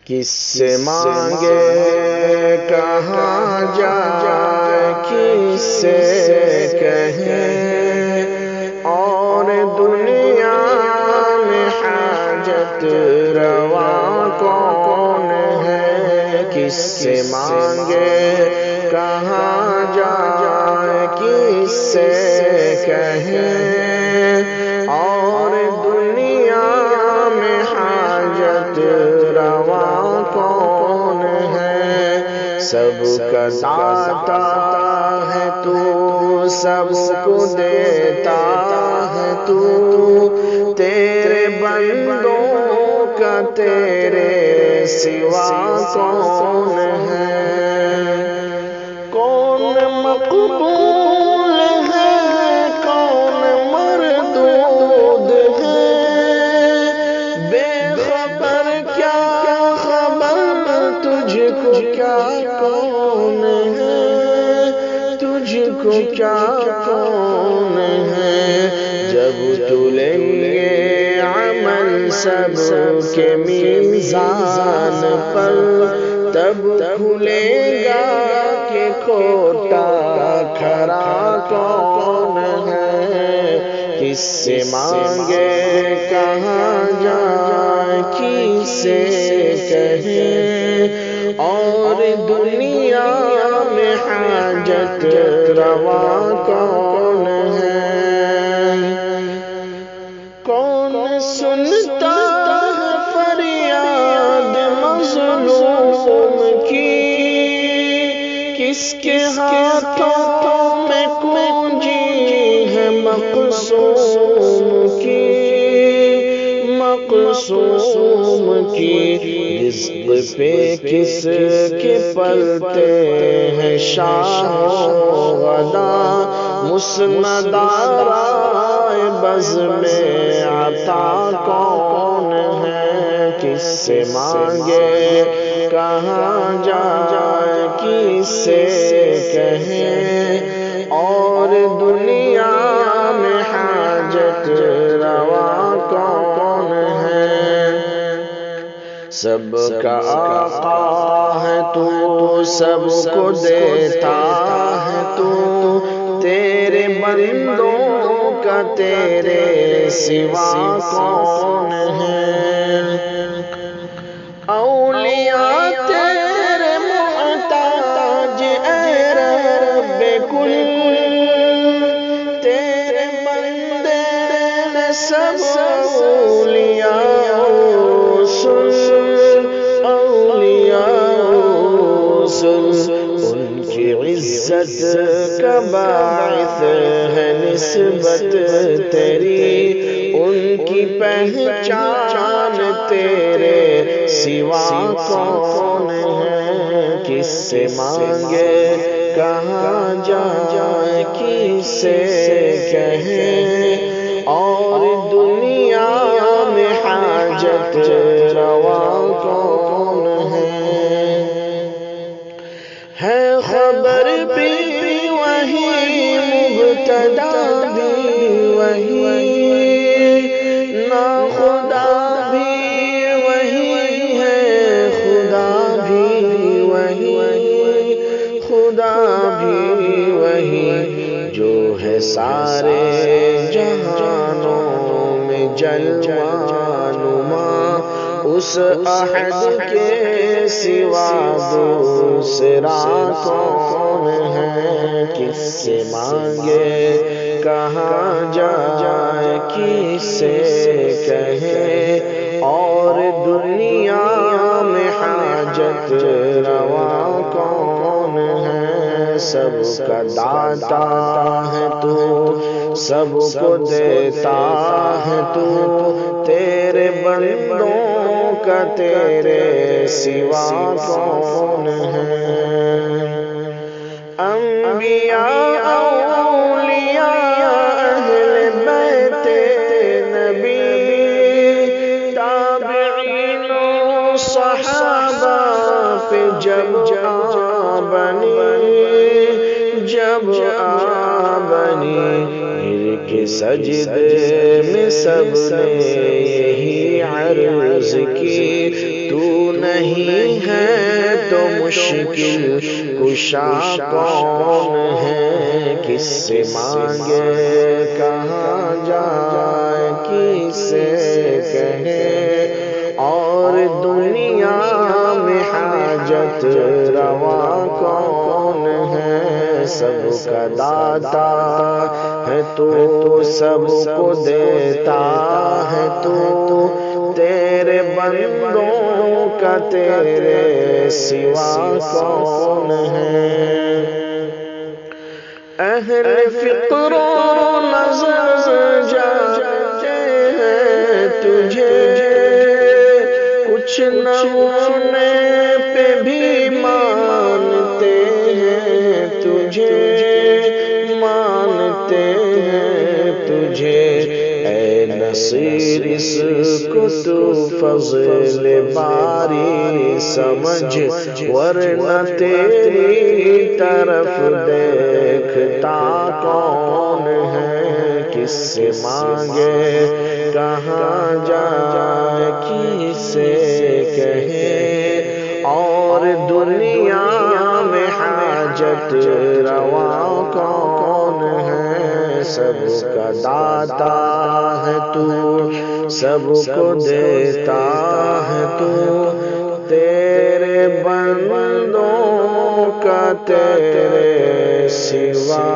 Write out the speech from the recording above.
کس سے مانگے کہاں جائے، کس سے کہیں اور دنیا میں حاجت روا کون ہے؟ کس سے مانگے کہاں جائے، کس سے کہیں اور دنیا میں حاجت روا کون ہے؟ سب کا داتا ہے تو، سب کو دیتا ہے تو، تیرے بندوں کا تیرے سوا کون ہے؟ کون مقبول ہے، کون مردود ہے، بے خبر کیا خبر، تجھ کو کیا کون ہے، تجھ کو کیا کون ہے؟ جب تلیں گے عمل سب کے میزان پر، تب کھلے گا کہ کھوٹا کھرا کون ہے؟ کس سے مانگے کہاں جائے، کس سے کہیں اور دنیا میں حاجت روا کون ہے؟ کون سنتا ہے فریاد مظلوم کی، کس کے ہاتھوں میں کنجی ہے مقصوم کی، مقصوم کی؟ رزق پہ کس کے پلتے ہیں شاہ و غدا، مسند آرائے بز میں عطا کون ہے؟ کس سے مانگے کہاں جائے، کس سے کہیں اور دنیا میں حاجت روا کون ہے؟ سب کا آقا ہے تو، سب کو دیتا ہے تو، تیرے بندوں کا تیرے سوا کون ہے؟ اولیاء تیرے محتاج اے رب کل، تیرے بندے نے سب اولیاء ان کی عزت کا باعث ہے نسبت تیری، ان کی پہچان تیرے سوا کون ہے؟ کس سے مانگے کہاں جائے، کس سے کہیں اور دنیا میں حاجت روا کون ہے؟ خبر بھی وہی، مبتدا بھی وہی، ناخدا بھی وہی ہے، خدا بھی وہی، خدا بھی وہی، جو ہے سارے جہانوں میں جلوہ نما، اس احد کے سوا دوسرا کون ہے؟ کس سے مانگے کہاں جائے، کس سے کہیں اور دنیا میں حاجت روا کون ہے؟ سب کا داتا ہے تو، سب کو دیتا ہے تو، تیرے بندوں کا تیرے سوا کون ہے؟ انبیاء اولیاء اہل بیت نبی، تابعین و صحابہ پہ جب آ بنی، جب آ بنی، کے سجدے میں سب نے یہی عرض کی، تو نہیں نہیں ہے تو مشکل کشا کون ہے؟ کس سے مانگے کہاں جائے کس سے کہے؟ اور دنیا میں حاجت روا کون ہے؟ سب کا داتا ہے تو، سب کو دیتا ہے تو، تیرے بندوں کا تیرے سوا کون ہے؟ اہل فکر و نظر جانتے ہیں تجھے، کچھ نہ ہونے پہ بھی مانتے ہیں تجھے، مانتے ہیں تجھے۔ اے نصیر اس کو تو فضل باری سمجھ، ورنہ تیری طرف دیکھتا کون ہے؟ کس سے مانگے کہاں جائے کس سے کہے؟ اور دنیا میں حاجت روا کون ہے؟ سب کا داتا ہے تو، سب کو دیتا ہے تو، تیرے بندوں کا تیرے سوا